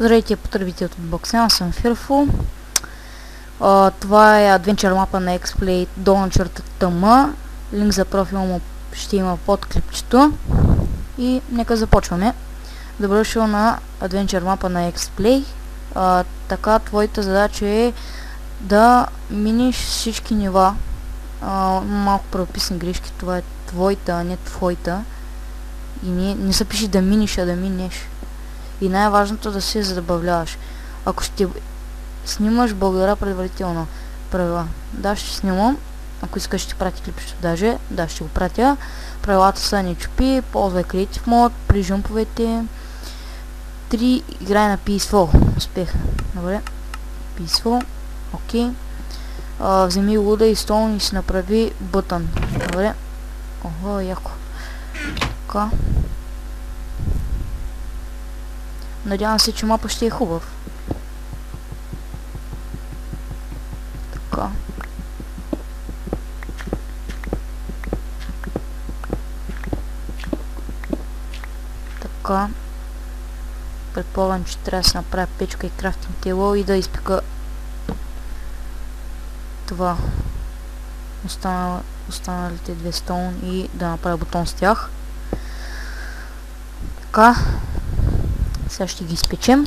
Здравейте, потребители от Boxen, аз съм Фирфо. Това е адвенчър мапа на X-Play dolna.tm. Линк за профила му ще има под клипчето. И нека започваме. Добре дошъл на адвенчър мапа на X-Play. Така, твоята задача е да миниш всички нива. Малко правописни грешки, това е твоята, а не твоята. И не се пише да миниш, а да минеш. И най-важното да се забавляваш. Ако ще снимаш, благодаря предварително правила. Да, ще снимам. Ако искаш ще прати клипчето даже. Да, ще го пратя. Правилата са: не чупи, ползвай Creative Mode, при жъмповете. 3 играй на Peaceful. Успех. Добре. Peaceful. Окей. Вземи луда и стол и си направи бутън. Добре. Ого, яко. Така. Надявам се, че мапа ще е хубав. Така. Така. Предполагам, че трябва да се направя печка и крафтинг тело и да изпека това. Останалите две стоун и да направя бутон с тях. Така. Сега ще ги изпечем.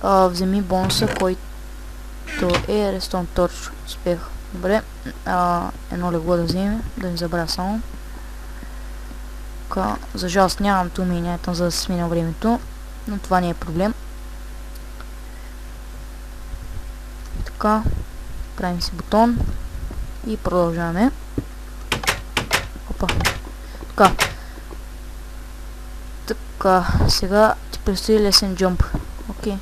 Вземи бонуса, който е Redstone Torch. Успех. Добре. Едно легло да вземем, да не забравя само. Така. За жалост нямам ту умения, за да се сменя времето, но това не е проблем. Така. Правим си бутон и продължаваме. Опа. Така. Така. Сега ти предстои лесен джъмп. Окей.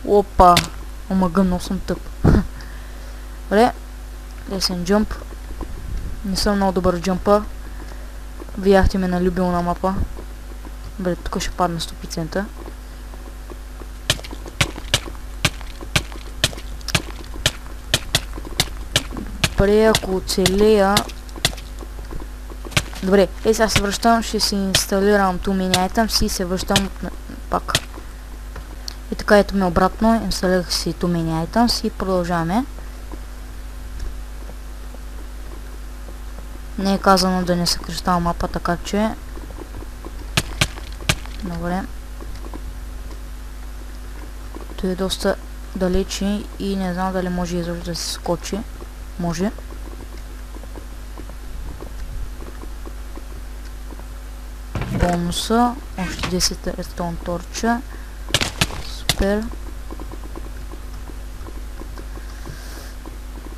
Опа. Омага, много съм тъп. Добре. Лесен джъмп. Не съм много добър джъмпа. Видяхте ме на любимна мапа. Добре, тук ще падна 100%. Добре, ако оцелея... Добре, сега се връщам, ще си инсталирам ту мини items и се връщам пак. И така, ето ме обратно, инсталирах си ту мини items и продължаваме. Не е казано да не съкръщавам мапа, така че... Добре. Той е доста далече и не знам дали може изобщо да се скочи. Може. Бонуса. Още 10 редстоун торча. Супер.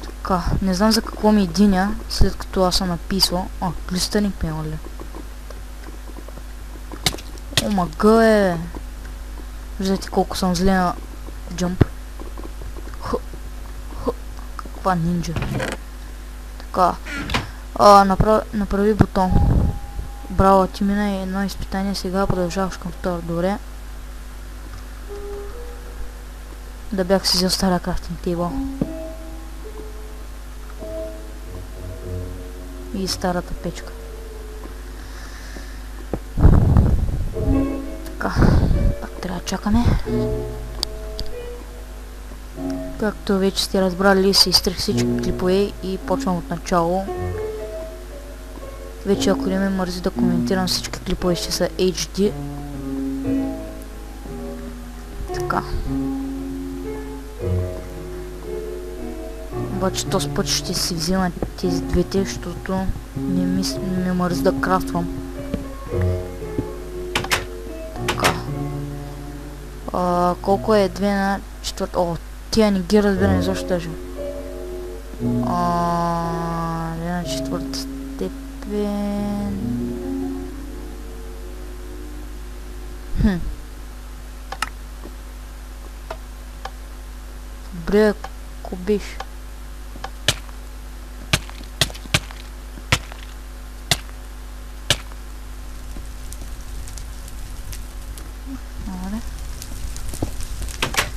Така. Не знам за какво ми единя, след като аз съм написал. Глистърник ми е, ли? Омага е. Виждате колко съм зле на джъмп. Каква нинджа. Така. Направи бутон. Браво, ти мина едно изпитание, сега продължаваш към второ. Добре. Да бях си взел стара крафтинг тейбъл. И старата печка. Така. Пак трябва да чакаме. Както вече сте разбрали, се изтрих всички клипове и почвам от начало. Вече ако не ме мързи да коментирам, всички клипове ще са HD. Така. Обаче този път ще си взема тези двете, защото не ме мързи да крафтвам. Така. Колко е 2 на 4? Тия не ги разбирам защо даже. 2 на 4 степен. Добре, ако биш.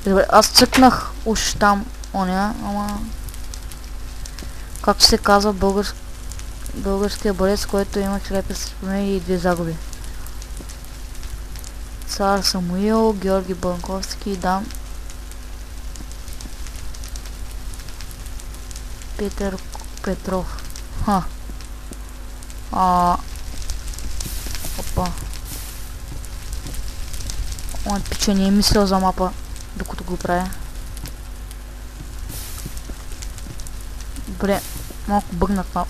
Добре, аз цъкнах уж там оня, ама... Както се казва, българския борец, който има 1500 и 2 загуби. Цар Самуил, Георги Банковски, Дан Петър Петров. Опа. Он пича не е мислил за мапа, докато го правя. Добре, малко бъгнат мап.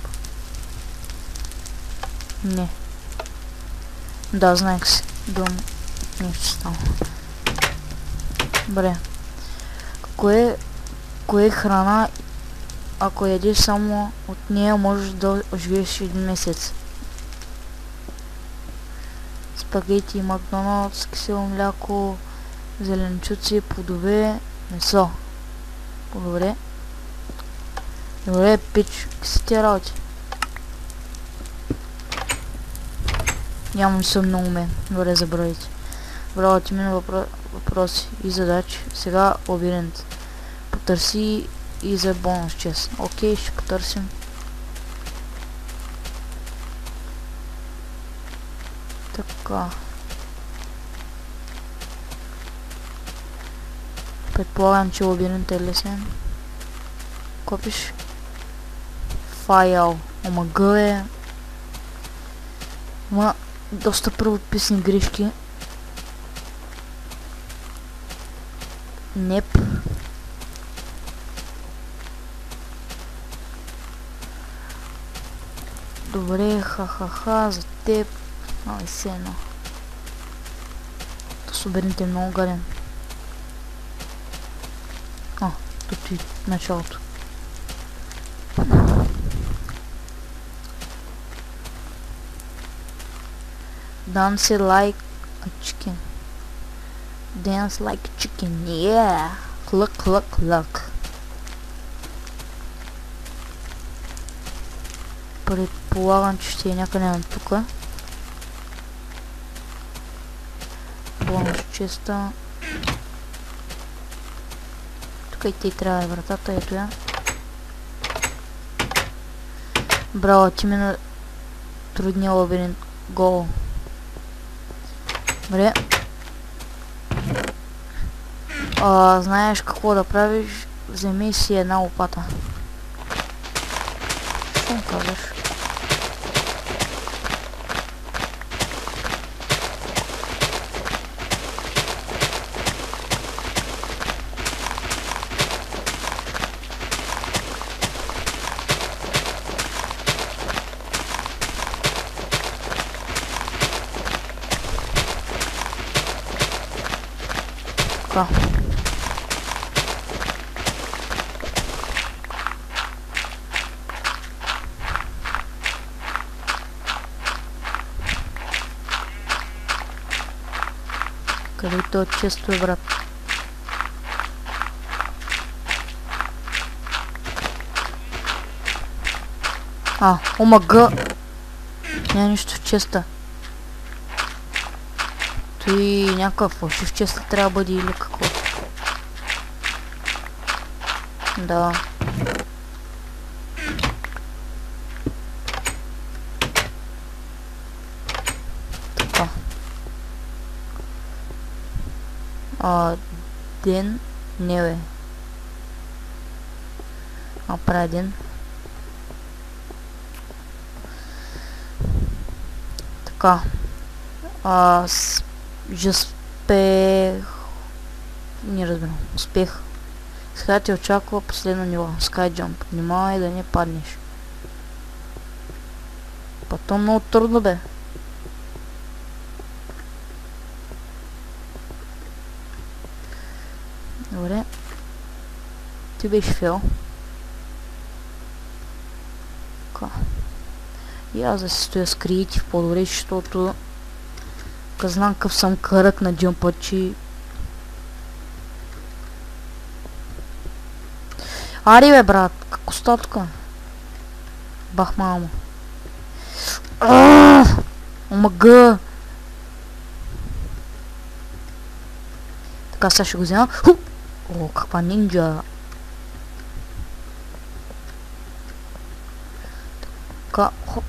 Не. Да, знаех си. Дом. Нещо става. Добре. Кое е храна, ако ядеш само от нея, можеш да живееш един месец? Спагети, Макдоналдс, кисело мляко, зеленчуци, плодове, месо. Добре. Добре, пич, какви са тия работи? Нямам съмно уме. Добре, забравяйте. Добре, именно въпроси и задачи. Сега лабиринт. Потърси и за бонус чест. Окей, ще потърсим. Така. Предполагам, че лабиринт е лесен. Копиш. Файл. ОМГ е. Има доста правописни грешки. Неп. Добре, ха-ха-ха, за теб. Ай, се едно. Лабиринт е много гаден. Тут и началото. Dance like a chicken. Dance like a chicken, yeah. Cluck, cluck, cluck. Предполагам, че ще е някъде на тука. Бонус честа. Тук и те трябва е вратата, ето я. Браво, ти ми на трудния лабиринт. Гол. Добре. Знаеш какво да правиш? Вземи си една лопата. Що му казваш? Така. Където често е, брат. ОМГ! Няма нищо в честа. Той някакъв фалшив честа трябва да бъде или какво. Да. Така. Ден. Не бе. Правя ден. Така. Успех. Не разбирам. Успех. Сега ти очаква последно ниво. Skyjump. Внимавай да не паднеш. Потом много трудно бе. Добре. Ти беше фейл. Така. И аз да се стоя с креатив по-добре, защото знам какъв съм кръг на джъмпът, че... Ари бе, брат, какво става тука? Бах мамо. ОМГ! Така, сега ще го взема. О, каква нинджа! Така, хоп.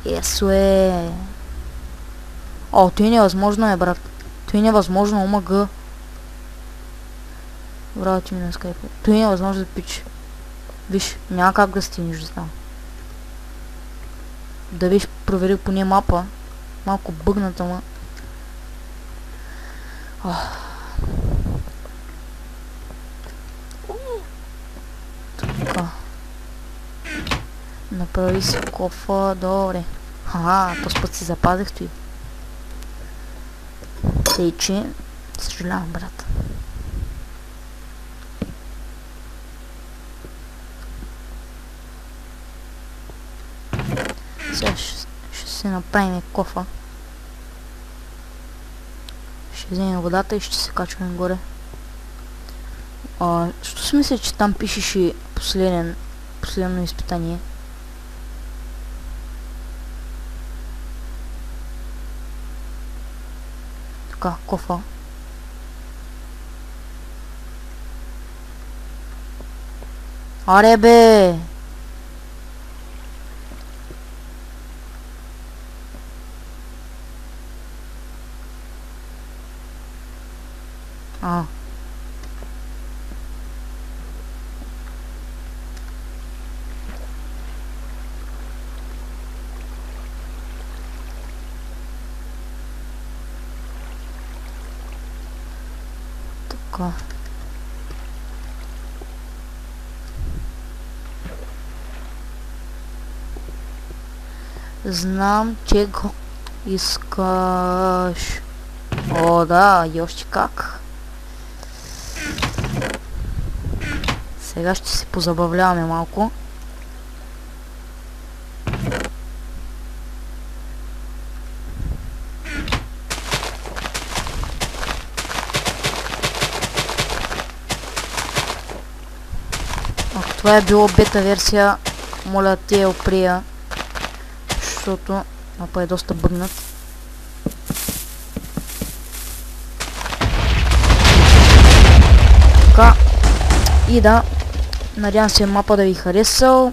Есуе! О, това е невъзможно е, брат. Той е невъзможно, омага. Браво ти ми на скайпа. Той е невъзможно да пич. Виж, няма как да стигнеш до там. Да виж, провери поне мапа. Малко бъгната, ма. Така. Направи си кофа, добре. този път си запазих той. Тъй, че съжалявам, брат. Сега ще си направим кофа. Ще вземем водата и ще се качваме горе. Що си мисля, че там пишеше последно изпитание? Така, кофа. Аре бе! Така. Знам, че го искаш. О, да, и още как. Сега ще се позабавляваме малко. Ако това е било бета версия, моля те я оприя, защото мапа е доста бъгнат. Така. И да, надявам се мапа да ви харесал.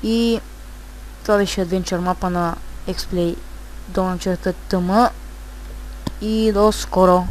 И това беше адвенчър мапа на XPlay.tm. И до скоро!